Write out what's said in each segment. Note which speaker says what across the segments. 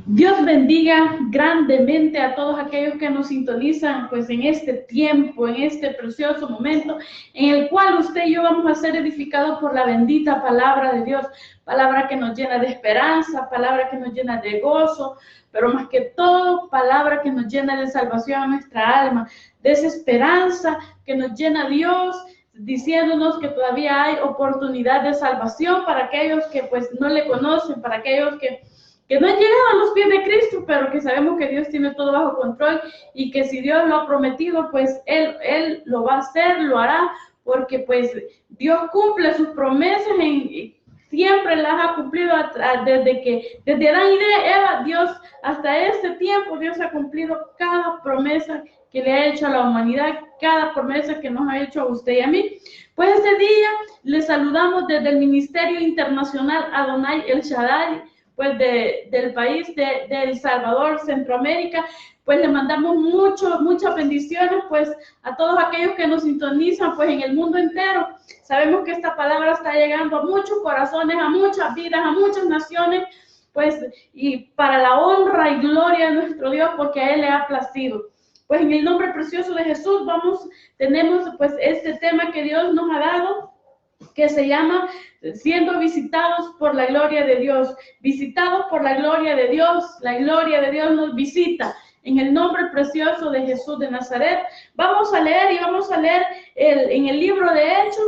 Speaker 1: Dios bendiga grandemente a todos aquellos que nos sintonizan pues en este tiempo, en este precioso momento en el cual usted y yo vamos a ser edificados por la bendita palabra de Dios, palabra que nos llena de esperanza, palabra que nos llena de gozo, pero más que todo, palabra que nos llena de salvación a nuestra alma, de esa esperanza que nos llena Dios, diciéndonos que todavía hay oportunidad de salvación para aquellos que pues no le conocen, para aquellos que no han llegado a los pies de Cristo, pero que sabemos que Dios tiene todo bajo control y que si Dios lo ha prometido, pues Él lo va a hacer, lo hará, porque pues Dios cumple sus promesas, siempre las ha cumplido desde Adán y Eva, Dios hasta este tiempo, Dios ha cumplido cada promesa que le ha hecho a la humanidad, cada promesa que nos ha hecho a usted y a mí. Pues este día le saludamos desde el Ministerio Internacional Adonai El Shaddai, pues del país de El Salvador, Centroamérica, pues le mandamos muchas bendiciones pues a todos aquellos que nos sintonizan pues en el mundo entero. Sabemos que esta palabra está llegando a muchos corazones, a muchas vidas, a muchas naciones, pues y para la honra y gloria de nuestro Dios, porque a Él le ha placido. Pues en el nombre precioso de Jesús tenemos pues este tema que Dios nos ha dado, que se llama siendo visitados por la gloria de Dios, visitados por la gloria de Dios, la gloria de Dios nos visita. En el nombre precioso de Jesús de Nazaret, vamos a leer en el libro de Hechos,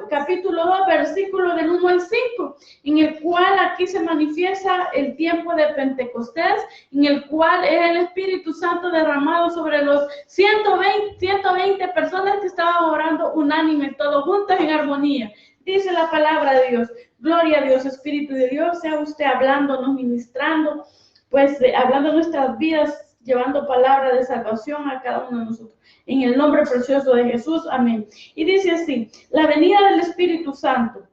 Speaker 1: capítulo 2, versículo del 1 al 5, en el cual aquí se manifiesta el tiempo de Pentecostés, en el cual es el Espíritu Santo derramado sobre los 120 personas que estaban orando unánime, todos juntos en armonía. Dice la palabra de Dios. Gloria a Dios, Espíritu de Dios, sea usted hablándonos, ministrando, pues hablando nuestras vidas, llevando palabra de salvación a cada uno de nosotros. En el nombre precioso de Jesús, amén. Y dice así, la venida del Espíritu Santo.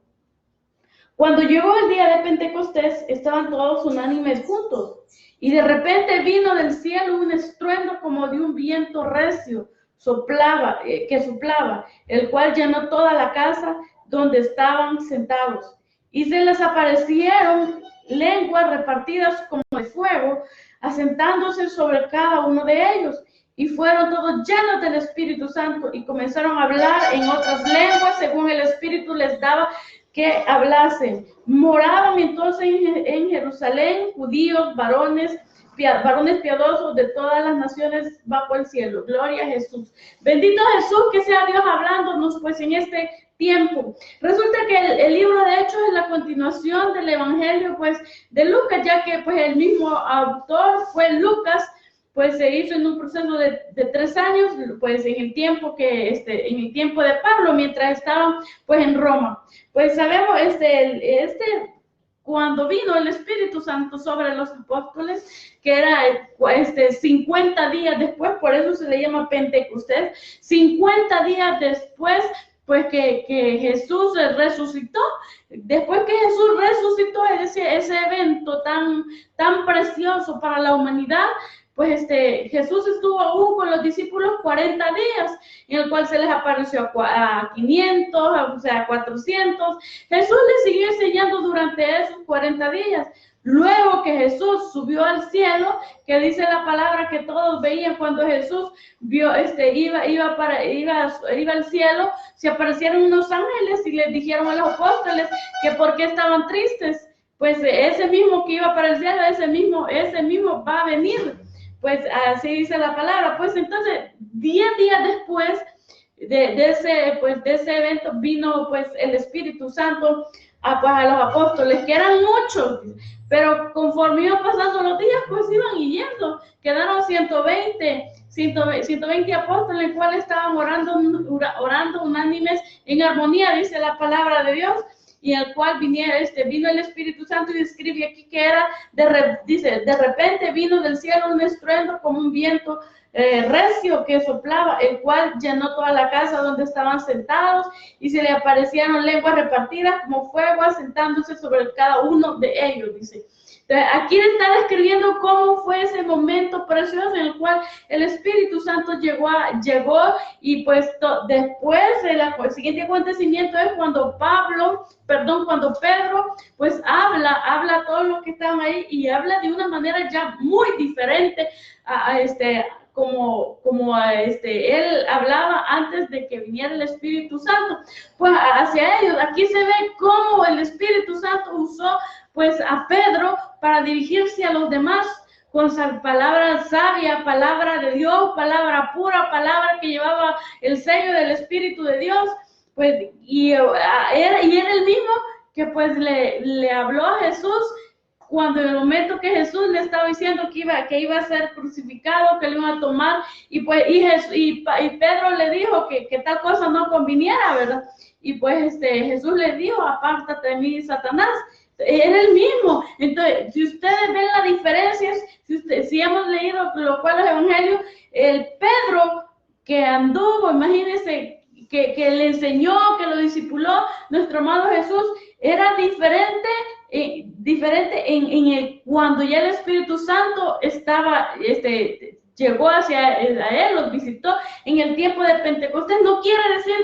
Speaker 1: Cuando llegó el día de Pentecostés, estaban todos unánimes juntos. Y de repente vino del cielo un estruendo como de un viento recio, que soplaba, el cual llenó toda la casa donde estaban sentados. Y se les aparecieron lenguas repartidas como de fuego, asentándose sobre cada uno de ellos. Y fueron todos llenos del Espíritu Santo y comenzaron a hablar en otras lenguas según el Espíritu les daba que hablasen. Moraban entonces en Jerusalén judíos, varones piadosos de todas las naciones bajo el cielo. Gloria a Jesús. Bendito Jesús, que sea Dios hablándonos pues en este tiempo. Resulta que el libro de Hechos es la continuación del Evangelio pues de Lucas, ya que pues el mismo autor fue Lucas, pues se hizo en un proceso de 3 años, pues en el tiempo de Pablo, mientras estaban pues en Roma. Pues sabemos cuando vino el Espíritu Santo sobre los apóstoles, que era 50 días después, por eso se le llama Pentecostés, 50 días después, pues que Jesús resucitó. Después que Jesús resucitó, ese evento tan precioso para la humanidad, pues Jesús estuvo aún con los discípulos 40 días, en el cual se les apareció a 500, o sea, a 400. Jesús les siguió enseñando durante esos 40 días. Luego que Jesús subió al cielo, que dice la palabra que todos veían cuando Jesús iba al cielo, se aparecieron unos ángeles y les dijeron a los apóstoles que por qué estaban tristes. Pues ese mismo que iba para el cielo, ese mismo va a venir. Pues así dice la palabra. Pues entonces 10 días después de ese evento vino pues el Espíritu Santo a los apóstoles, que eran muchos, pero conforme iban pasando los días pues iban yendo, quedaron 120 apóstoles, en cuales estaban orando unánimes en armonía, dice la palabra de Dios. Y el cual vino el Espíritu Santo, y describe aquí que era, dice, de repente vino del cielo un estruendo como un viento recio que soplaba, el cual llenó toda la casa donde estaban sentados, y se le aparecieron lenguas repartidas como fuego, asentándose sobre cada uno de ellos, dice. Aquí está describiendo cómo fue ese momento precioso en el cual el Espíritu Santo llegó y pues después el siguiente acontecimiento es cuando Pedro pues habla a todos los que estaban ahí y habla de una manera ya muy diferente como él hablaba antes de que viniera el Espíritu Santo, pues hacia ellos. Aquí se ve cómo el Espíritu Santo usó pues a Pedro para dirigirse a los demás con palabra sabia, palabra de Dios, palabra pura, palabra que llevaba el sello del Espíritu de Dios, pues, y era el mismo que pues le habló a Jesús cuando en el momento que Jesús le estaba diciendo que iba a ser crucificado, que le iban a tomar, y Pedro le dijo que tal cosa no conviniera, ¿verdad? Y pues Jesús le dijo, apártate de mí, Satanás. Era el mismo. Entonces, si ustedes ven la diferencia, si hemos leído los evangelios, el Pedro que anduvo, imagínense, que le enseñó, que lo discipuló, nuestro amado Jesús, era diferente cuando ya el Espíritu Santo llegó hacia él, los visitó en el tiempo de Pentecostés. No quiere decir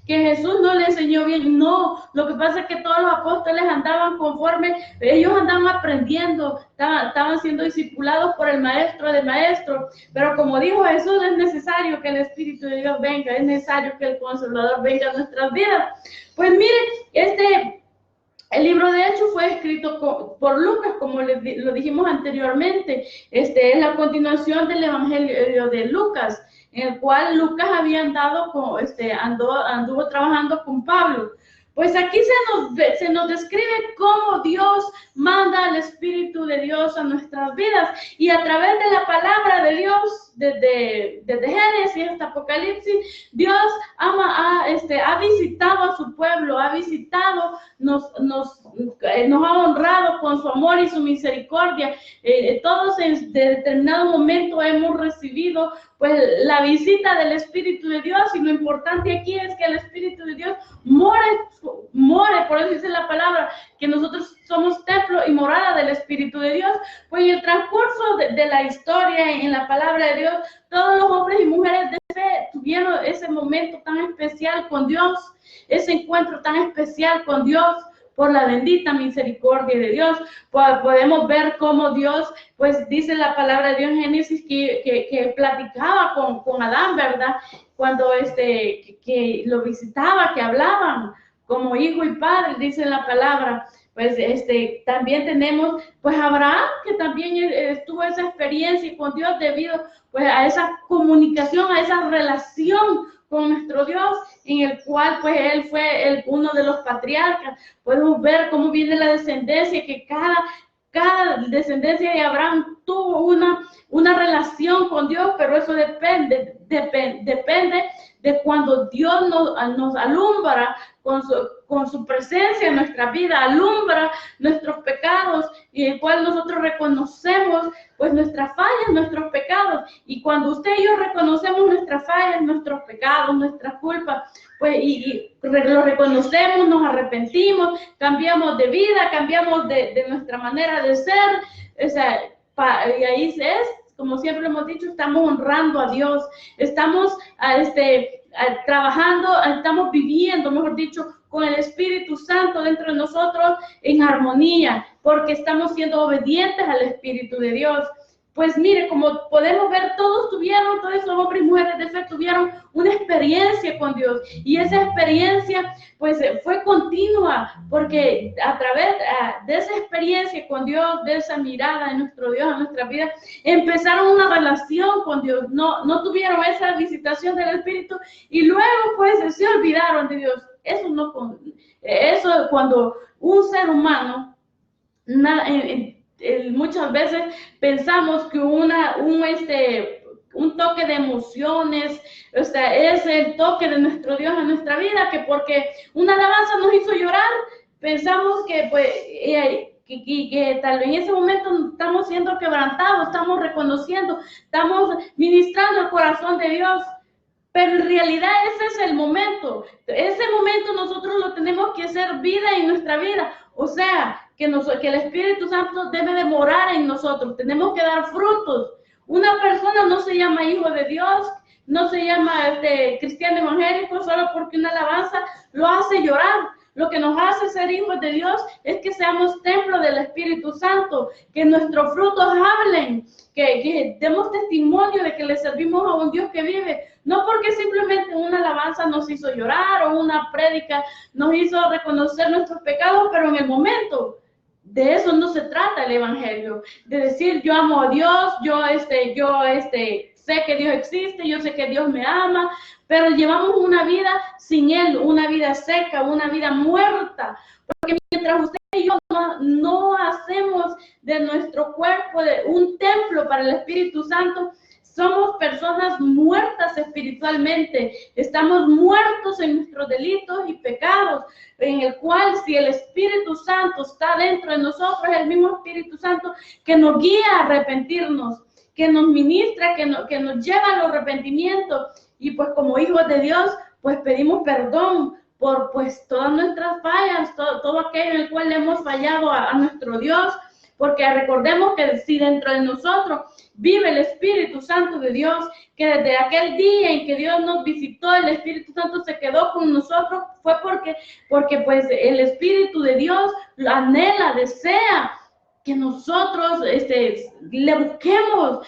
Speaker 1: que Jesús no le enseñó bien, no. Lo que pasa es que todos los apóstoles andaban conforme, ellos andaban aprendiendo, estaban siendo discipulados por el maestro de maestros, pero como dijo Jesús, es necesario que el Espíritu de Dios venga, es necesario que el Consolador venga a nuestras vidas. Pues miren, el libro de Hechos fue escrito por Lucas, como lo dijimos anteriormente. Es la continuación del Evangelio de Lucas, en el cual Lucas había anduvo trabajando con Pablo. Pues aquí se nos describe cómo Dios manda al Espíritu de Dios a nuestras vidas, y a través de la palabra de Dios, desde Génesis hasta Apocalipsis, Dios ha visitado a su pueblo, nos ha honrado con su amor y su misericordia. Todos en determinado momento hemos recibido pues la visita del Espíritu de Dios, y lo importante aquí es que el Espíritu de Dios more, por eso dice la palabra, que nosotros somos templo y morada del Espíritu de Dios. Pues en el transcurso de la historia, en la palabra de Dios, todos los hombres y mujeres de fe tuvieron ese momento tan especial con Dios, ese encuentro tan especial con Dios, por la bendita misericordia de Dios. Podemos ver cómo Dios, pues dice la palabra de Dios en Génesis, que platicaba con Adán, ¿verdad? Cuando que lo visitaba, que hablaban como hijo y padre, dice la palabra. Pues también tenemos pues Abraham, que también tuvo esa experiencia con Dios debido pues a esa comunicación, a esa relación con nuestro Dios, en el cual pues él fue uno de los patriarcas. Podemos ver cómo viene la descendencia, que cada descendencia de Abraham tuvo una relación con Dios, pero eso depende de cuando Dios nos alumbra con su presencia en nuestra vida, alumbra nuestros pecados, y el cual nosotros reconocemos pues nuestras fallas, nuestros pecados. Y cuando usted y yo reconocemos nuestras fallas, nuestros pecados, nuestras culpas, pues y lo reconocemos, nos arrepentimos, cambiamos de vida, cambiamos de nuestra manera de ser, y ahí como siempre hemos dicho, estamos honrando a Dios, estamos trabajando, estamos viviendo, mejor dicho, con el Espíritu Santo dentro de nosotros en armonía, porque estamos siendo obedientes al Espíritu de Dios. Pues mire, como podemos ver, todos esos hombres y mujeres de fe tuvieron una experiencia con Dios, y esa experiencia pues fue continua, porque a través de esa experiencia con Dios, de esa mirada de nuestro Dios a nuestra vida, empezaron una relación con Dios. No tuvieron esa visitación del Espíritu y luego pues se olvidaron de Dios. Eso cuando un ser humano muchas veces pensamos que un toque de emociones, es el toque de nuestro Dios en nuestra vida, que porque una alabanza nos hizo llorar, pensamos que pues que tal vez en ese momento estamos siendo quebrantados, estamos reconociendo, estamos ministrando el corazón de Dios. Pero en realidad ese es el momento. Ese momento nosotros lo tenemos que hacer vida en nuestra vida. O sea, que el Espíritu Santo debe de morar en nosotros. Tenemos que dar frutos. Una persona no se llama hijo de Dios, no se llama cristiano evangélico solo porque una alabanza lo hace llorar. Lo que nos hace ser hijos de Dios es que seamos templo del Espíritu Santo, que nuestros frutos hablen, que demos testimonio de que le servimos a un Dios que vive, no porque simplemente una alabanza nos hizo llorar o una prédica nos hizo reconocer nuestros pecados, pero en el momento. De eso no se trata el evangelio, de decir yo amo a Dios, yo sé que Dios existe, yo sé que Dios me ama, pero llevamos una vida sin Él, una vida seca, una vida muerta, porque mientras usted y yo no hacemos de nuestro cuerpo un templo para el Espíritu Santo, somos personas muertas espiritualmente, estamos muertos en nuestros delitos y pecados, en el cual si el Espíritu Santo está dentro de nosotros, es el mismo Espíritu Santo que nos guía a arrepentirnos, que nos ministra, que nos lleva al arrepentimiento, y pues como hijos de Dios, pues pedimos perdón por pues todas nuestras fallas, todo aquello en el cual le hemos fallado a nuestro Dios, porque recordemos que si dentro de nosotros vive el Espíritu Santo de Dios, que desde aquel día en que Dios nos visitó, el Espíritu Santo se quedó con nosotros, fue porque pues el Espíritu de Dios anhela, desea que nosotros le busquemos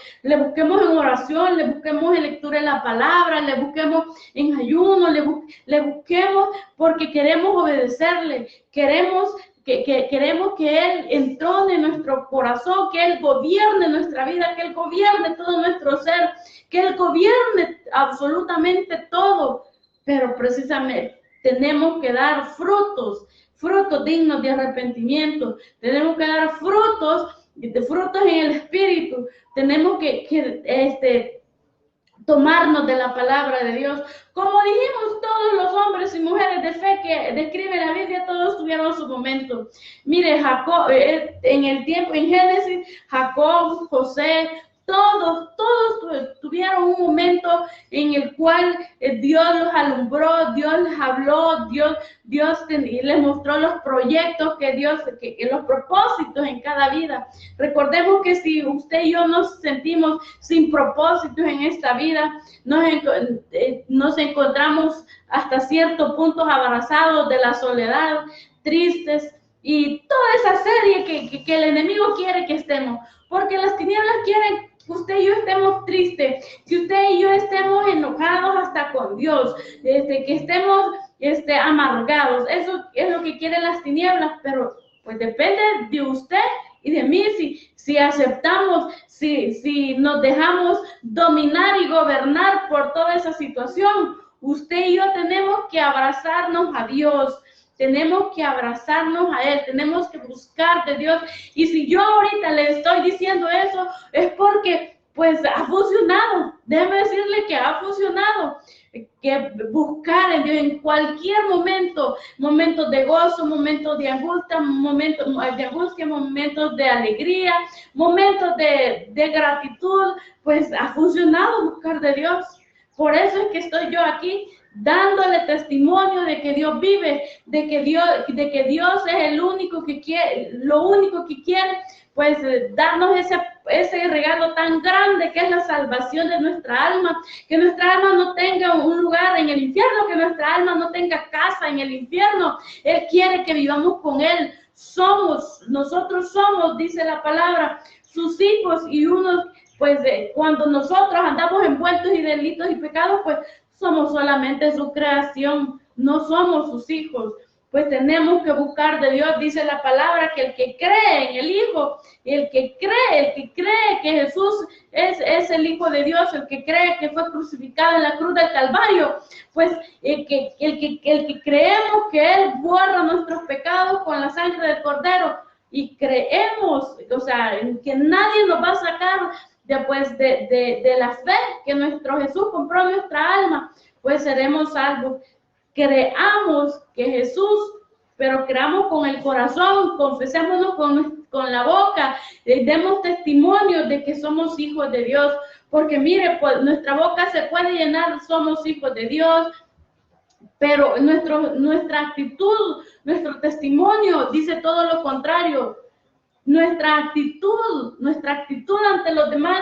Speaker 1: en oración, le busquemos en lectura de la palabra, le busquemos en ayuno, le busquemos porque queremos obedecerle, queremos que Él entrone en nuestro corazón, que Él gobierne nuestra vida, que Él gobierne todo nuestro ser, que Él gobierne absolutamente todo, pero precisamente tenemos que dar frutos dignos de arrepentimiento, tenemos que dar frutos en el Espíritu, tenemos que tomarnos de la palabra de Dios. Como dijimos, todos los hombres y mujeres de fe que describe la Biblia, todos tuvieron su momento. Mire, Jacob, en Génesis, Jacob, José, todos tuvieron un momento en el cual Dios los alumbró, Dios les habló, Dios les mostró los proyectos que los propósitos en cada vida. Recordemos que si usted y yo nos sentimos sin propósitos en esta vida, nos encontramos hasta cierto punto abrazados de la soledad, tristes, y toda esa serie que el enemigo quiere que estemos, porque las tinieblas quieren que usted y yo estemos tristes, que usted y yo estemos enojados hasta con Dios, que estemos amargados. Eso es lo que quieren las tinieblas, pero pues depende de usted y de mí si aceptamos, si nos dejamos dominar y gobernar por toda esa situación. Usted y yo tenemos que abrazarnos a Dios. Tenemos que abrazarnos a Él, tenemos que buscar de Dios. Y si yo ahorita le estoy diciendo eso, es porque pues ha funcionado. Déjeme decirle que ha funcionado. Que buscar en Dios en cualquier momento, momentos de gozo, momentos de angustia, momentos de alegría, momentos de gratitud, pues ha funcionado buscar de Dios. Por eso es que estoy yo aquí, dándole testimonio de que Dios vive, de que Dios es el único que quiere, lo único que quiere, pues darnos ese regalo tan grande que es la salvación de nuestra alma, que nuestra alma no tenga un lugar en el infierno, que nuestra alma no tenga casa en el infierno. Él quiere que vivamos con Él. Nosotros somos, dice la palabra, sus hijos, y pues cuando nosotros andamos envueltos en delitos y pecados, pues somos solamente su creación, no somos sus hijos. Pues tenemos que buscar de Dios. Dice la palabra que el que cree en el Hijo, el que cree que Jesús es el Hijo de Dios, el que cree que fue crucificado en la cruz del Calvario, pues el que creemos que Él borra nuestros pecados con la sangre del Cordero, y creemos, o sea, que nadie nos va a sacar después de la fe que nuestro Jesús compró nuestra alma, pues seremos salvos. Creamos que Jesús, pero creamos con el corazón, confesémonos con la boca, demos testimonio de que somos hijos de Dios, porque mire, pues nuestra boca se puede llenar, somos hijos de Dios, Pero nuestra actitud, nuestro testimonio dice todo lo contrario. Nuestra actitud ante los demás,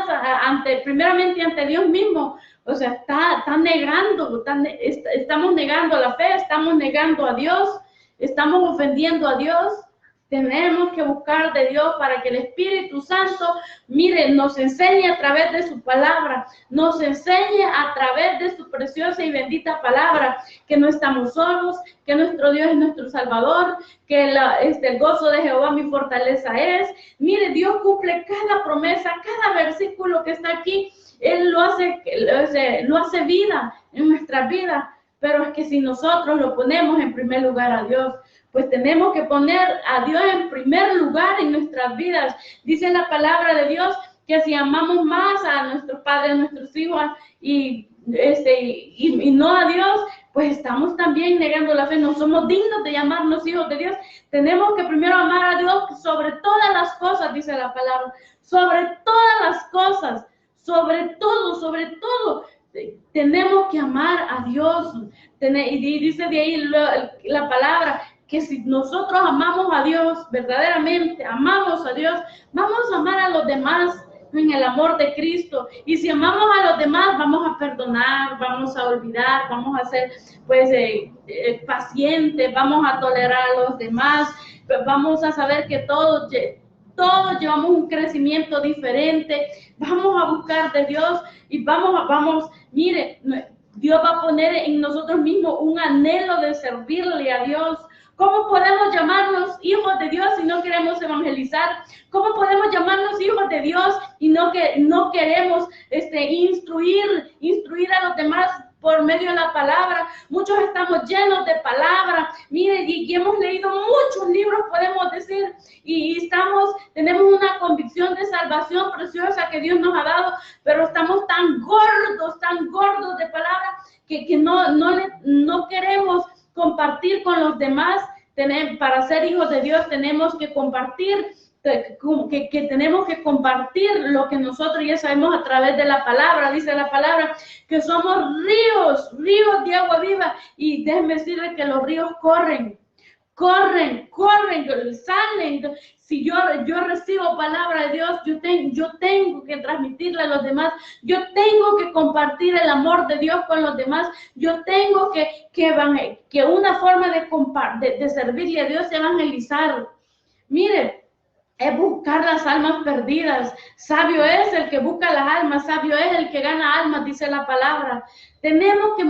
Speaker 1: primeramente ante Dios mismo, o sea, está negando, estamos negando la fe, estamos negando a Dios, estamos ofendiendo a Dios. Tenemos que buscar de Dios para que el Espíritu Santo, mire, nos enseñe a través de su palabra, nos enseñe a través de su preciosa y bendita palabra, que no estamos solos, que nuestro Dios es nuestro Salvador, que el gozo de Jehová mi fortaleza es. Mire, Dios cumple cada promesa, cada versículo que está aquí, Él lo hace vida en nuestras vidas. Pero es que si nosotros lo ponemos en primer lugar a Dios, pues tenemos que poner a Dios en primer lugar en nuestras vidas. Dice la palabra de Dios que si amamos más a nuestros padres, a nuestros hijos y no a Dios, pues estamos también negando la fe. No somos dignos de llamarnos hijos de Dios. Tenemos que primero amar a Dios sobre todas las cosas, dice la palabra. Sobre todas las cosas, sobre todo. Tenemos que amar a Dios. Y dice de ahí la palabra, que si nosotros amamos a Dios, verdaderamente amamos a Dios, vamos a amar a los demás en el amor de Cristo. Y si amamos a los demás, vamos a perdonar, vamos a olvidar, vamos a ser pacientes, vamos a tolerar a los demás, vamos a saber que todos llevamos un crecimiento diferente, vamos a buscar de Dios y mire, Dios va a poner en nosotros mismos un anhelo de servirle a Dios. ¿Cómo podemos llamarnos hijos de Dios si no queremos evangelizar? ¿Cómo podemos llamarnos hijos de Dios y no queremos instruir a los demás por medio de la palabra? Muchos estamos llenos de palabra, mire, y hemos leído muchos libros, podemos decir, y tenemos una convicción de salvación preciosa que Dios nos ha dado, pero estamos tan gordos de palabra que no queremos compartir con los demás. Para ser hijos de Dios tenemos que compartir, que tenemos que compartir lo que nosotros ya sabemos a través de la palabra. Dice la palabra que somos ríos de agua viva, y déjenme decirles que los ríos corren, salen. Si yo recibo palabra de Dios, yo tengo que transmitirle a los demás, yo tengo que compartir el amor de Dios con los demás, yo tengo que una forma de servirle a Dios es evangelizar. Mire, es buscar las almas perdidas. Sabio es el que busca las almas, sabio es el que gana almas, dice la palabra. Tenemos que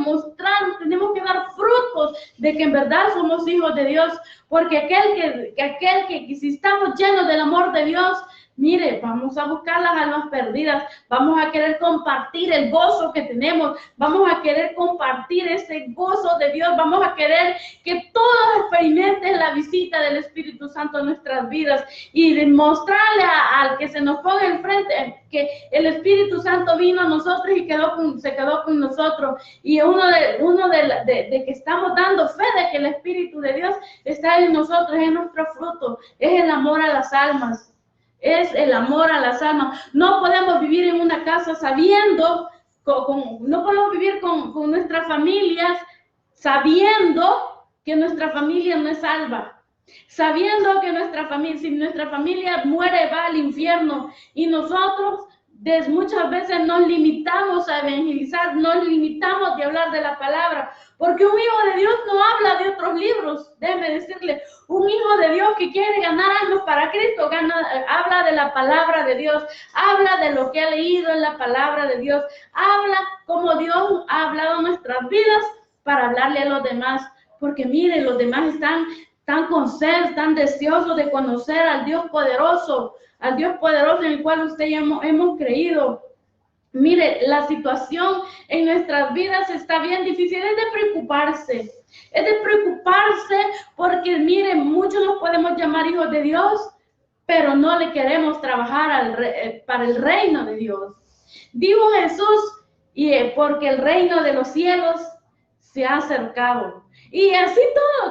Speaker 1: tenemos que dar frutos de que en verdad somos hijos de Dios, porque aquel que si estamos llenos del amor de Dios, mire, vamos a buscar las almas perdidas, vamos a querer compartir el gozo que tenemos, vamos a querer compartir ese gozo de Dios, vamos a querer que todos experimenten la visita del Espíritu Santo en nuestras vidas y demostrarle al que se nos ponga enfrente que el Espíritu Santo vino a nosotros y se quedó con nosotros. Y uno de que estamos dando fe de que el Espíritu de Dios está en nosotros, es nuestro fruto, es el amor a las almas. Es el amor a las almas. No podemos vivir en una casa sabiendo, no podemos vivir con nuestras familias sabiendo que nuestra familia no es salva. Sabiendo que si nuestra familia muere, va al infierno. Y nosotros muchas veces nos limitamos a evangelizar, nos limitamos de hablar de la palabra, porque un hijo de Dios no habla de otros libros. Déjeme decirle, un hijo de Dios que quiere ganar almas para Cristo, habla de la palabra de Dios, habla de lo que ha leído en la palabra de Dios, habla como Dios ha hablado en nuestras vidas para hablarle a los demás, porque mire, los demás están tan deseosos de conocer al Dios poderoso en el cual usted y yo hemos creído. Mire, la situación en nuestras vidas está bien difícil, es de preocuparse porque, mire, muchos nos podemos llamar hijos de Dios, pero no le queremos trabajar para el reino de Dios. Dijo Jesús, porque el reino de los cielos se ha acercado. Y así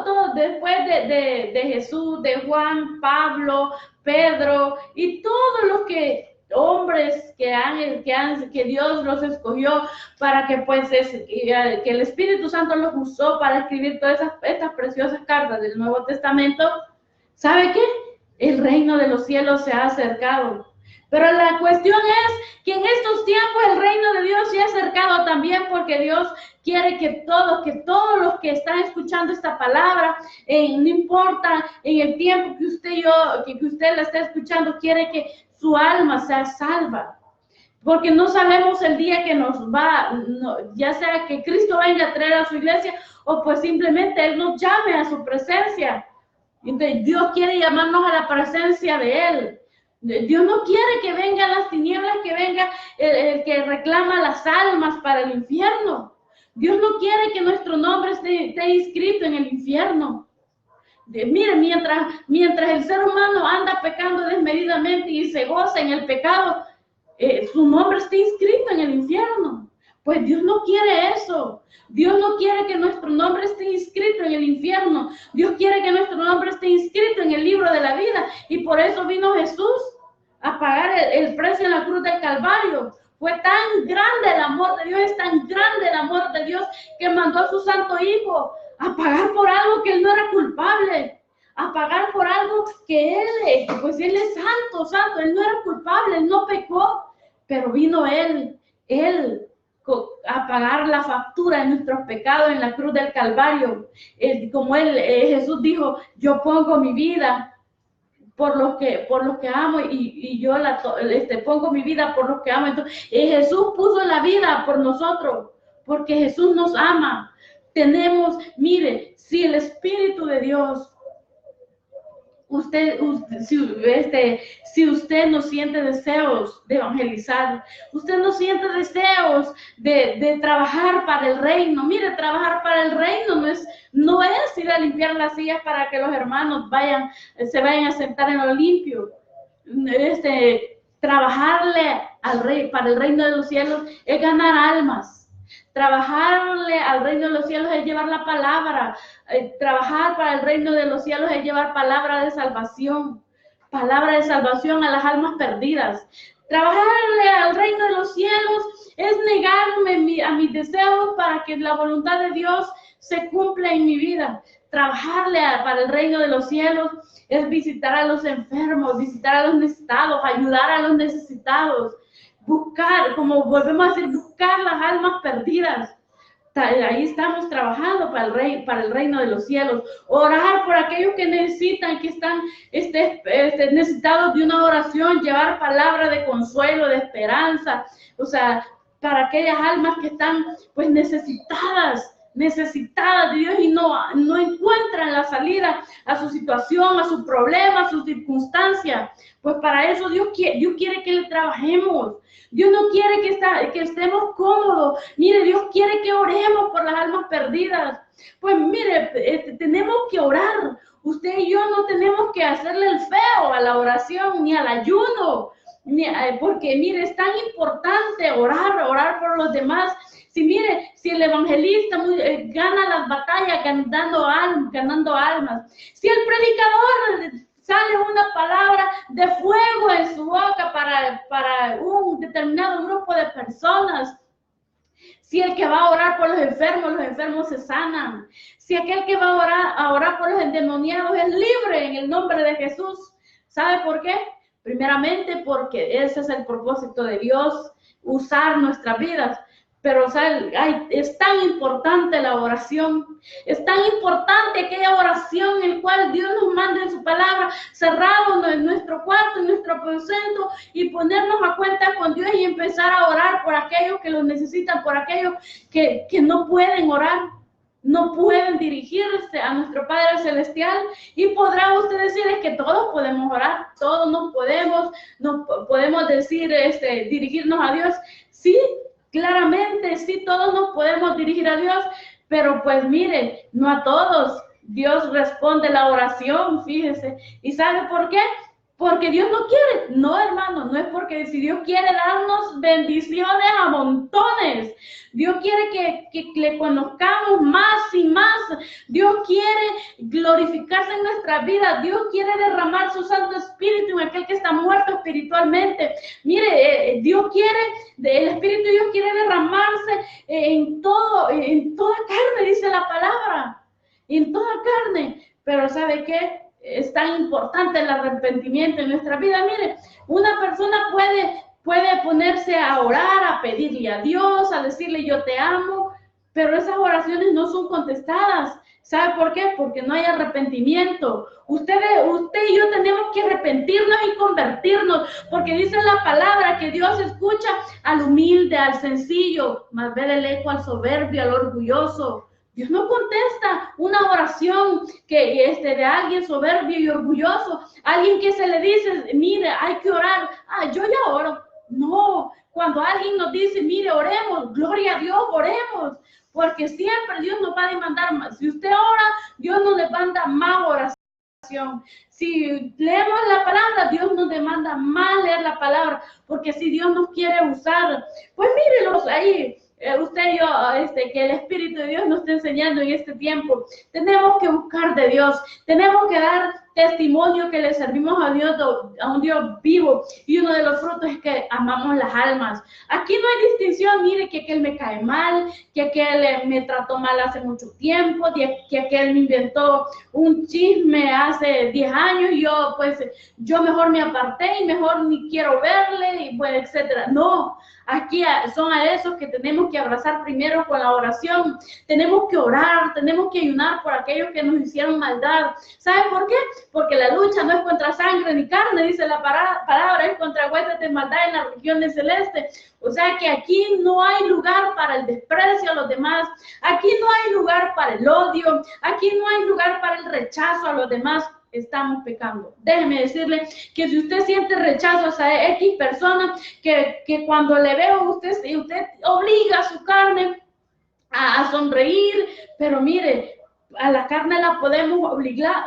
Speaker 1: todo después de Jesús, de Juan, Pablo, Pedro y todos los que hombres que Dios los escogió para que pues que el Espíritu Santo los usó para escribir todas estas preciosas cartas del Nuevo Testamento. ¿Sabe qué? El reino de los cielos se ha acercado. Pero la cuestión es que en estos tiempos el reino de Dios se ha acercado también, porque Dios quiere que todos los que están escuchando esta palabra, no importa en el tiempo que usted la esté escuchando, quiere que su alma sea salva. Porque no sabemos el día que nos va, ya sea que Cristo venga a traer a su iglesia o pues simplemente Él nos llame a su presencia. Entonces, Dios quiere llamarnos a la presencia de Él. Dios no quiere que vengan las tinieblas, que venga el que reclama las almas para el infierno. Dios no quiere que nuestro nombre esté inscrito en el infierno. Mire, mientras el ser humano anda pecando desmedidamente y se goza en el pecado, su nombre está inscrito en el infierno. Pues Dios no quiere eso. Dios no quiere que nuestro nombre esté inscrito en el infierno. Dios quiere que nuestro nombre esté inscrito en el libro de la vida. Y por eso vino Jesús a pagar el precio en la cruz del Calvario. Fue tan grande el amor de Dios, es tan grande el amor de Dios que mandó a su santo Hijo a pagar por algo que Él no era culpable. A pagar por algo que Él es santo, Él no era culpable, Él no pecó. Pero vino Él a pagar la factura de nuestros pecados en la cruz del Calvario. Como Jesús dijo, yo pongo mi vida por los que amo y yo pongo mi vida por los que amo. Entonces, Jesús puso la vida por nosotros, porque Jesús nos ama. Mire, si el Espíritu de Dios, si usted no siente deseos de evangelizar, usted no siente deseos de trabajar para el reino. Mire, trabajar para el reino no es ir a limpiar las sillas para que los hermanos se vayan a sentar en lo limpio. Trabajarle al rey para el reino de los cielos es ganar almas. Trabajarle al reino de los cielos es llevar la palabra. Trabajar para el reino de los cielos es llevar palabra de salvación a las almas perdidas. Trabajarle al reino de los cielos es negarme a mis deseos para que la voluntad de Dios se cumpla en mi vida. Trabajarle para el reino de los cielos es visitar a los enfermos, visitar a los necesitados, ayudar a los necesitados. Buscar, como volvemos a decir, buscar las almas perdidas. Ahí estamos trabajando para el reino de los cielos. Orar por aquellos que necesitan, que están necesitados de una oración, llevar palabra de consuelo, de esperanza. O sea, para aquellas almas que están pues necesitadas de Dios y no encuentran la salida a su situación, a su problema, a su circunstancia. Pues para eso Dios quiere que le trabajemos. Dios no quiere que estemos cómodos. Mire, Dios quiere que oremos por las almas perdidas. Pues mire, tenemos que orar. Usted y yo no tenemos que hacerle el feo a la oración ni al ayuno. Porque mire, es tan importante orar por los demás. Si el evangelista gana las batallas ganando almas, si el predicador sale una palabra de fuego en su boca para un determinado grupo de personas, si el que va a orar por los enfermos se sanan, si aquel que va a orar por los endemoniados es libre en el nombre de Jesús. ¿Sabe por qué? Primeramente porque ese es el propósito de Dios, usar nuestras vidas. Pero ¿sabe? Es tan importante la oración, es tan importante aquella oración en la cual Dios nos manda en su palabra, cerrado en nuestro cuarto, en nuestro aposento, y ponernos a cuenta con Dios y empezar a orar por aquellos que lo necesitan, por aquellos que no pueden orar, no pueden dirigirse a nuestro Padre Celestial. Y podrá usted decir que todos podemos orar, todos nos podemos decir, dirigirnos a Dios. Sí, claramente, sí, todos nos podemos dirigir a Dios, pero pues mire, no a todos Dios responde la oración, fíjese. ¿Y sabe por qué? Porque Dios no quiere. No, hermano, no es porque porque si Dios quiere darnos bendiciones a montones, Dios quiere que le conozcamos más y más, Dios quiere glorificarse en nuestras vidas, Dios quiere derramar su Santo Espíritu en aquel que está muerto espiritualmente. Mire, Dios quiere, el Espíritu de Dios quiere derramarse en toda carne, dice la palabra, en toda carne. Pero ¿sabe qué? Es tan importante el arrepentimiento en nuestra vida. Mire, una persona puede ponerse a orar, a pedirle a Dios, a decirle yo te amo, pero esas oraciones no son contestadas. ¿Sabe por qué? Porque no hay arrepentimiento. Usted y yo tenemos que arrepentirnos y convertirnos, porque dice la palabra que Dios escucha al humilde, al sencillo, mas ve el eco al soberbio, al orgulloso. Dios no contesta una oración de alguien soberbio y orgulloso, alguien que se le dice, mire, hay que orar, yo ya oro. No, cuando alguien nos dice, mire, oremos, gloria a Dios, oremos, porque siempre Dios nos va a demandar más. Si usted ora, Dios nos demanda más oración. Si leemos la palabra, Dios nos demanda más leer la palabra, porque si Dios nos quiere usar, pues mírelos ahí. Usted y yo, que el Espíritu de Dios nos está enseñando en este tiempo. Tenemos que buscar de Dios, tenemos que dar testimonio que le servimos a Dios, a un Dios vivo, y uno de los frutos es que amamos las almas. Aquí no hay distinción, mire, que aquel me cae mal, que aquel me trató mal hace mucho tiempo, que aquel me inventó un chisme hace 10 años, y yo mejor me aparté y mejor ni quiero verle, y pues, etcétera. No, aquí son a esos que tenemos que abrazar primero con la oración. Tenemos que orar, tenemos que ayunar por aquellos que nos hicieron maldad. ¿Sabe por qué? Porque la lucha no es contra sangre ni carne, dice la palabra, es contra huestes de maldad en la región celeste. O sea que aquí no hay lugar para el desprecio a los demás, aquí no hay lugar para el odio, aquí no hay lugar para el rechazo a los demás. Estamos pecando. Déjeme decirle que si usted siente rechazo hacia X persona, que cuando le veo usted obliga a su carne a sonreír, pero mire, a la carne la podemos obligar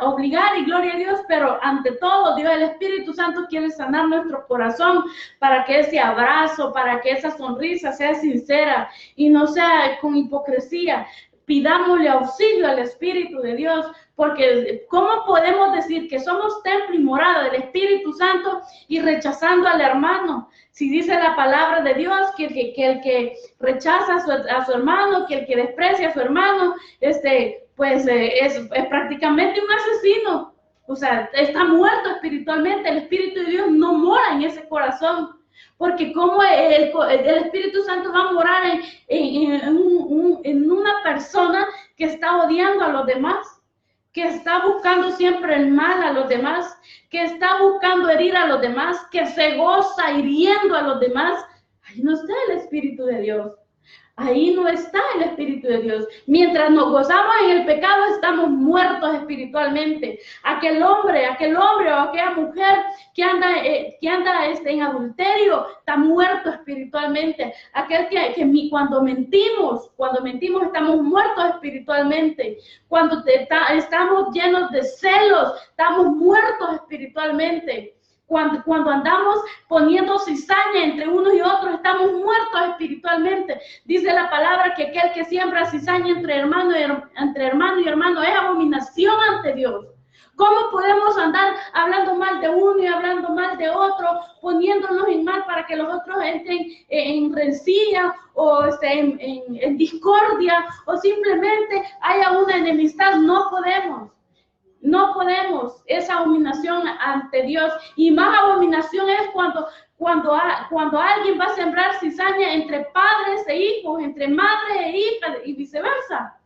Speaker 1: y gloria a Dios, pero ante todo Dios, el Espíritu Santo quiere sanar nuestro corazón para que ese abrazo, para que esa sonrisa sea sincera y no sea con hipocresía. Pidámosle auxilio al Espíritu de Dios, porque ¿cómo podemos decir que somos templo y morada del Espíritu Santo y rechazando al hermano? Si dice la palabra de Dios que el que rechaza a su hermano, que el que desprecia a su hermano, es prácticamente un asesino. O sea, está muerto espiritualmente. El Espíritu de Dios no mora en ese corazón. Porque como el Espíritu Santo va a morar en una persona que está odiando a los demás, que está buscando siempre el mal a los demás, que está buscando herir a los demás, que se goza hiriendo a los demás. Ahí no está el Espíritu de Dios. Ahí no está el Espíritu de Dios. Mientras nos gozamos en el pecado, estamos muertos espiritualmente. Aquel hombre o aquella mujer que anda en adulterio está muerto espiritualmente. Aquel que cuando mentimos estamos muertos espiritualmente. Cuando estamos llenos de celos, estamos muertos espiritualmente. Cuando andamos poniendo cizaña entre unos y otros, estamos muertos espiritualmente. Dice la palabra que aquel que siembra cizaña entre hermano y hermano es abominación ante Dios. ¿Cómo podemos andar hablando mal de uno y hablando mal de otro, poniéndonos en mal para que los otros entren en rencilla o en discordia o simplemente haya una enemistad? No podemos. No podemos, es abominación ante Dios. Y más abominación es cuando alguien va a sembrar cizaña entre padres e hijos, entre madre e hija y viceversa.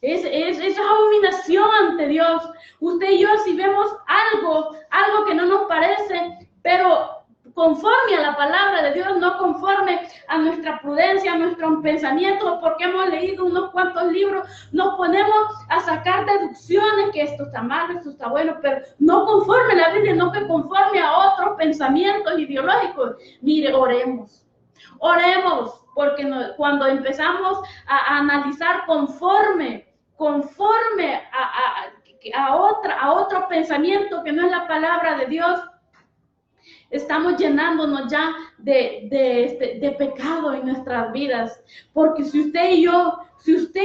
Speaker 1: Es abominación ante Dios. Usted y yo, si vemos algo que no nos parece, pero conforme a la palabra de Dios, no conforme a nuestra prudencia, a nuestros pensamientos, porque hemos leído unos cuantos libros, nos ponemos a sacar deducciones que esto está mal, esto está bueno, pero no conforme a la Biblia, no que conforme a otros pensamientos ideológicos. Mire, oremos, porque cuando empezamos a analizar conforme a otro pensamiento que no es la palabra de Dios, estamos llenándonos ya de pecado en nuestras vidas. Porque si usted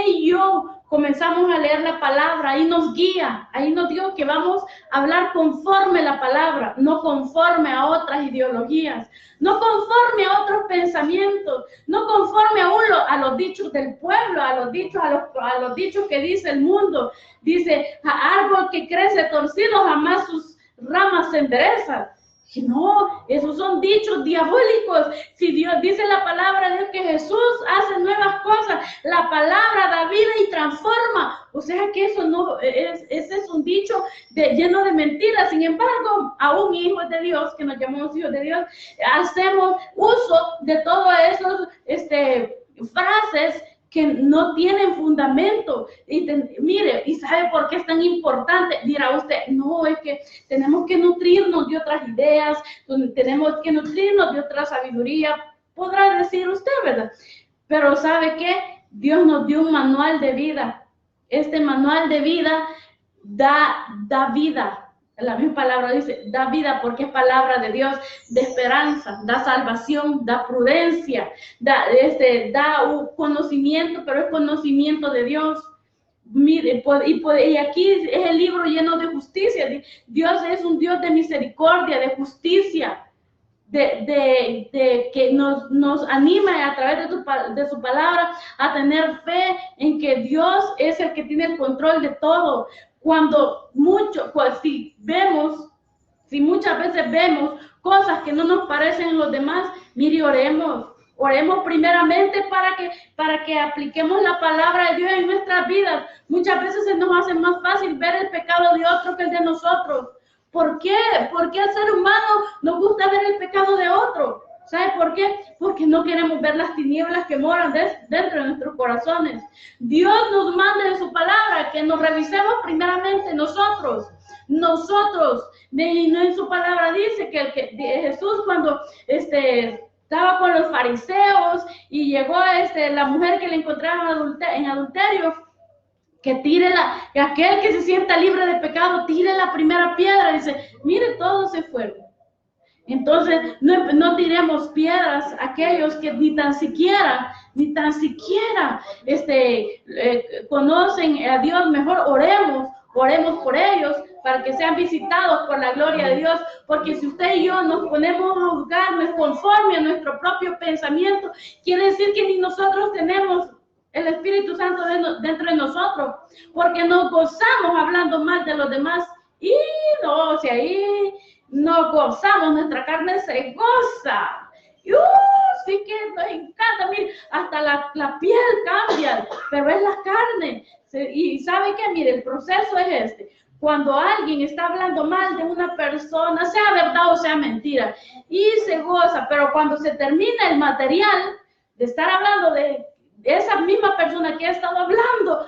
Speaker 1: y yo comenzamos a leer la palabra, ahí nos guía, ahí nos digo que vamos a hablar conforme la palabra, no conforme a otras ideologías, no conforme a otros pensamientos, no conforme a los dichos del pueblo, a los dichos que dice el mundo. Dice, árbol que crece torcido jamás sus ramas se enderezan. No, esos son dichos diabólicos. Si Dios dice la palabra de Dios que Jesús hace nuevas cosas, la palabra da vida y transforma. O sea que eso no ese es un dicho lleno de mentiras. Sin embargo, aún hijos de Dios, que nos llamamos hijos de Dios, hacemos uso de todas esas frases que no tienen fundamento. Mire, ¿y sabe por qué es tan importante? Dirá usted, no, es que tenemos que nutrirnos de otras ideas, tenemos que nutrirnos de otra sabiduría, podrá decir usted, ¿verdad? Pero ¿sabe qué? Dios nos dio un manual de vida. Este manual de vida da vida. La misma palabra dice, da vida porque es palabra de Dios, de esperanza, da salvación, da prudencia, da un conocimiento, pero es conocimiento de Dios. Mire, y aquí es el libro lleno de justicia. Dios es un Dios de misericordia, de justicia, que nos anima a través de su palabra a tener fe en que Dios es el que tiene el control de todo. Si muchas veces vemos cosas que no nos parecen en los demás, mire, oremos primeramente para que apliquemos la palabra de Dios en nuestras vidas. Muchas veces se nos hace más fácil ver el pecado de otro que el de nosotros. ¿Por qué? Porque al ser humano nos gusta ver el pecado de otro. ¿Sabe por qué? Porque no queremos ver las tinieblas que moran dentro de nuestros corazones. Dios nos manda en su palabra que nos revisemos primeramente nosotros. En su palabra dice que Jesús cuando estaba con los fariseos y llegó la mujer que le encontraron en adulterio, que aquel que se sienta libre de pecado, tire la primera piedra. Dice, mire, todos se fueron. Entonces, no tiremos piedras a aquellos que ni tan siquiera conocen a Dios. Mejor oremos por ellos para que sean visitados por la gloria de Dios. Porque si usted y yo nos ponemos a juzgar conforme a nuestro propio pensamiento, quiere decir que ni nosotros tenemos el Espíritu Santo dentro de nosotros, porque nos gozamos hablando mal de los demás. Y no, si ahí nos gozamos, nuestra carne se goza. Sí que nos encanta, mire, hasta la piel cambia, pero es la carne. Y ¿sabe qué? Mire, el proceso es Cuando alguien está hablando mal de una persona, sea verdad o sea mentira, y se goza, pero cuando se termina el material de estar hablando de esa misma persona que ha estado hablando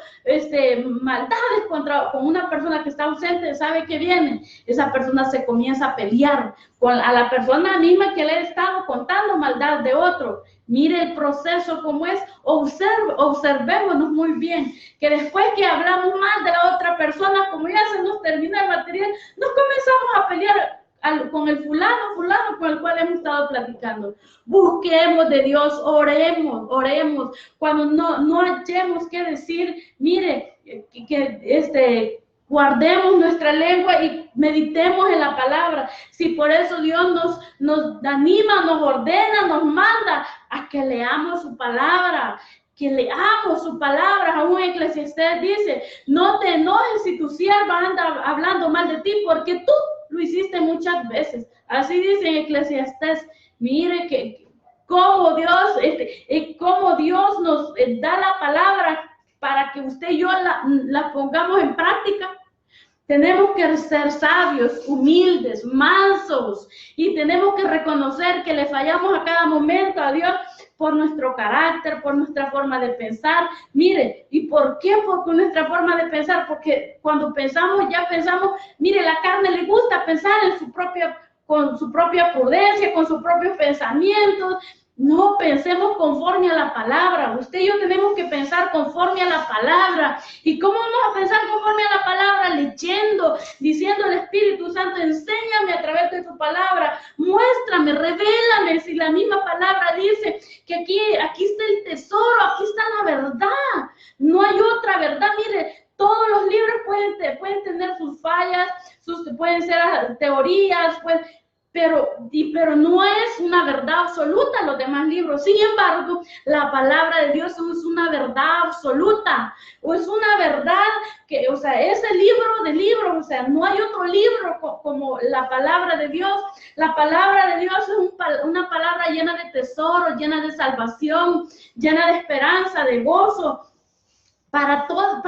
Speaker 1: maldades con una persona que está ausente, ¿sabe qué viene? Esa persona se comienza a pelear a la persona misma que le ha estado contando maldad de otro. Mire el proceso como es. Observémonos muy bien, que después que hablamos mal de la otra persona, como ya se nos termina el material, nos comenzamos a pelear con el fulano con el cual hemos estado platicando. Busquemos de Dios, oremos. Cuando no hallemos qué decir, mire, guardemos nuestra lengua y meditemos en la palabra. Si por eso Dios nos anima, nos ordena, nos manda a que leamos su palabra, Aún Eclesiastés dice, no te enojes si tu sierva anda hablando mal de ti, porque tú lo hiciste muchas veces. Así dice en Eclesiastés. Mire que cómo Dios nos da la palabra para que usted y yo la pongamos en práctica. Tenemos que ser sabios, humildes, mansos, y tenemos que reconocer que le fallamos a cada momento a Dios por nuestro carácter, por nuestra forma de pensar. Mire, ¿y por qué? Por nuestra forma de pensar, porque cuando pensamos, mire, la carne le gusta pensar con su propia prudencia, con sus propios pensamientos, No pensemos conforme a la palabra. Usted y yo tenemos que pensar conforme a la palabra. ¿Y cómo vamos a pensar conforme a la palabra? Leyendo, diciendo al Espíritu Santo, enséñame a través de tu palabra, muéstrame, revélame. Si la misma palabra dice que aquí está el tesoro, aquí está la verdad. No hay otra verdad. Mire, todos los libros pueden tener sus fallas, pueden ser teorías, pero no es una verdad absoluta los demás libros. Sin embargo, la palabra de Dios es una verdad absoluta, o es una verdad que, o sea, es el libro de libros, o sea, no hay otro libro como la palabra de Dios. La palabra de Dios es una palabra llena de tesoros, llena de salvación, llena de esperanza, de gozo. Para toda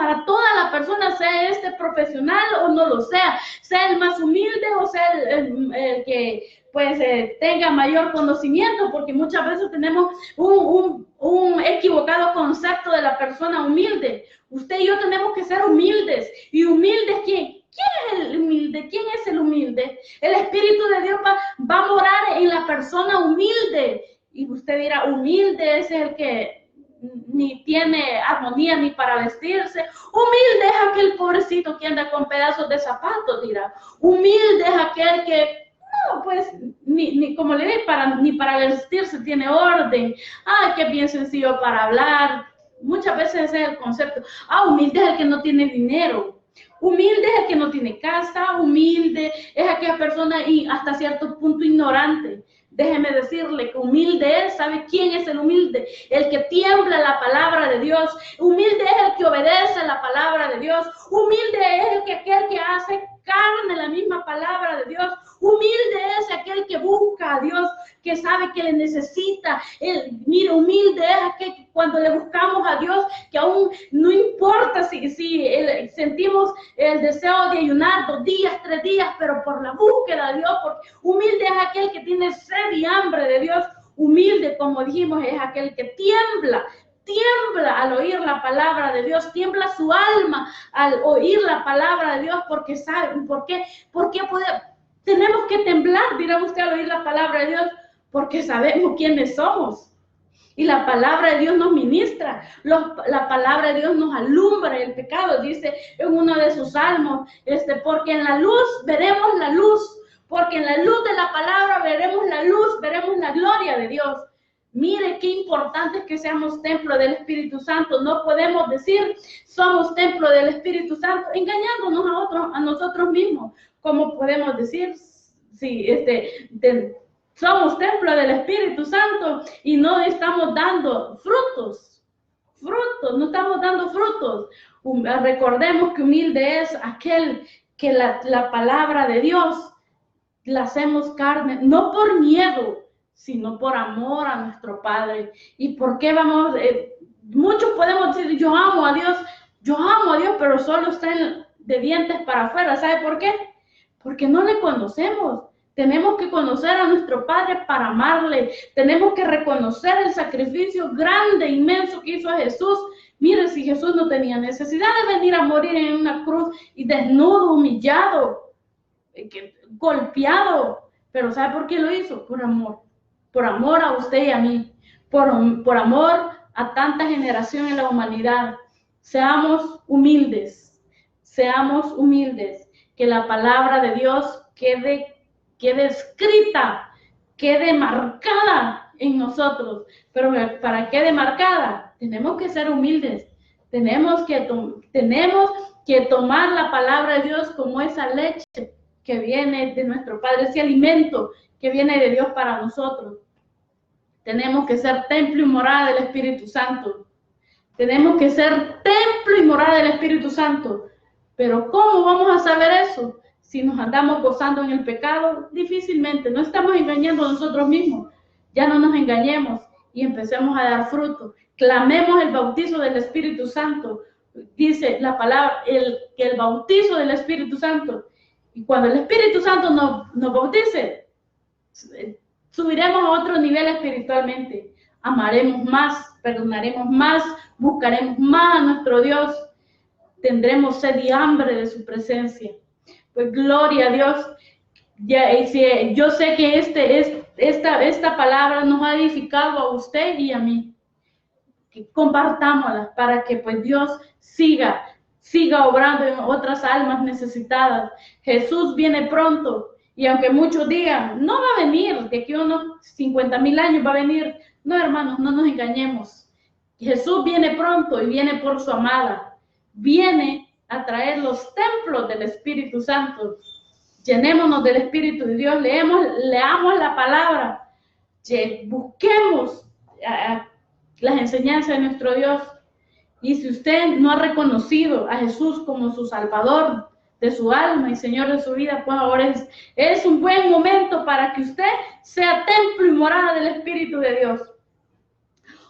Speaker 1: la persona, sea este profesional o no lo sea el más humilde o sea el que pues tenga mayor conocimiento, porque muchas veces tenemos un equivocado concepto de la persona humilde. Usted y yo tenemos que ser humildes. ¿Y humildes quién? ¿Quién es el humilde? ¿Quién es el humilde? El Espíritu de Dios va a morar en la persona humilde. Y usted dirá, humilde es el que ni tiene armonía ni para vestirse. Humilde es aquel pobrecito que anda con pedazos de zapatos, dirá. Humilde es aquel que, no, pues, ni como le digo, ni para vestirse tiene orden. Ay, qué bien sencillo para hablar. Muchas veces ese es el concepto. Humilde es el que no tiene dinero. Humilde es el que no tiene casa. Humilde es aquella persona y hasta cierto punto ignorante. Déjeme decirle que humilde es, ¿sabe quién es el humilde? El que tiembla la palabra de Dios. Humilde es el que obedece la palabra de Diel. Humilde es aquel que hace carne la misma palabra de Dios. Humilde es aquel que busca a Dios, que sabe que le necesita. Mire, humilde es aquel que cuando le buscamos a Dios, que aún no importa si sentimos el deseo de ayunar 2 días, 3 días, pero por la búsqueda de Dios, porque humilde es aquel que tiene sed y hambre de Dios. Humilde, como dijimos, es aquel que tiembla al oír la palabra de Dios, tiembla su alma al oír la palabra de Dios, porque sabe, ¿por qué tenemos que temblar, dirá usted, al oír la palabra de Dios? Porque sabemos quiénes somos. Y la palabra de Dios nos ministra, la palabra de Dios nos alumbra el pecado, dice en uno de sus salmos, porque en la luz veremos la luz, porque en la luz de la palabra veremos la luz, veremos la gloria de Dios. Mire qué importante es que seamos templo del Espíritu Santo. No podemos decir somos templo del Espíritu Santo engañándonos a nosotros mismos. ¿Cómo podemos decir si somos templo del Espíritu Santo y no estamos dando frutos? No estamos dando frutos. Recordemos que humilde es aquel que la palabra de Dios la hacemos carne, no por miedo, sino por amor a nuestro Padre. ¿Y por qué muchos podemos decir, yo amo a Dios, pero solo están de dientes para afuera? ¿Sabe por qué? Porque no le conocemos. Tenemos que conocer a nuestro Padre para amarle. Tenemos que reconocer el sacrificio grande, inmenso que hizo Jesús. Mire, si Jesús no tenía necesidad de venir a morir en una cruz y desnudo, humillado, golpeado. Pero ¿sabe por qué lo hizo? Por amor. Por amor a usted y a mí. Por amor a tanta generación en la humanidad. Seamos humildes. Seamos humildes. Que la palabra de Dios quede escrita, quede marcada en nosotros. Pero para que quede marcada, tenemos que ser humildes. Tenemos que tomar la palabra de Dios como esa leche que viene de nuestro Padre, ese alimento que viene de Dios para nosotros. Tenemos que ser templo y morada del Espíritu Santo. Tenemos que ser templo y morada del Espíritu Santo. Pero ¿cómo vamos a saber eso? Si nos andamos gozando en el pecado, difícilmente. No estamos engañando a nosotros mismos. Ya no nos engañemos y empecemos a dar fruto. Clamemos el bautizo del Espíritu Santo. Dice la palabra, que el bautizo del Espíritu Santo. Y cuando el Espíritu Santo nos bautice, subiremos a otro nivel espiritualmente. Amaremos más, perdonaremos más, buscaremos más a nuestro Dios. Tendremos sed y hambre de su presencia. Pues gloria a Dios. Yo sé que esta palabra nos ha edificado a usted y a mí. Que compartámosla para que pues Dios siga obrando en otras almas necesitadas. Jesús viene pronto y aunque muchos digan, no va a venir, de aquí a unos 50,000 años va a venir. No, hermanos, no nos engañemos. Jesús viene pronto y viene por su amada. Viene a traer los templos del Espíritu Santo. Llenémonos del Espíritu de Dios, leamos la palabra, busquemos las enseñanzas de nuestro Dios. Y si usted no ha reconocido a Jesús como su Salvador de su alma y Señor de su vida, pues ahora es un buen momento para que usted sea templo y morada del Espíritu de Dios.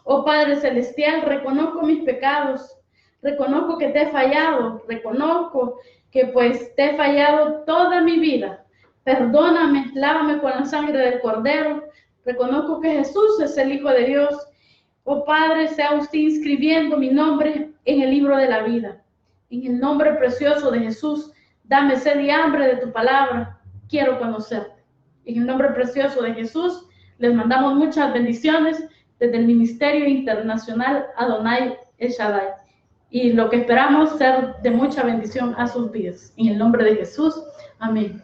Speaker 1: Oh Padre Celestial, reconozco mis pecados, reconozco que te he fallado, reconozco que pues te he fallado toda mi vida. Perdóname, lávame con la sangre del Cordero. Reconozco que Jesús es el Hijo de Dios. Oh Padre, sea usted inscribiendo mi nombre en el libro de la vida. En el nombre precioso de Jesús, dame sed y hambre de tu palabra. Quiero conocerte. En el nombre precioso de Jesús, les mandamos muchas bendiciones desde el Ministerio Internacional Adonai El Shaddai. Y lo que esperamos ser de mucha bendición a sus vidas. En el nombre de Jesús, amén.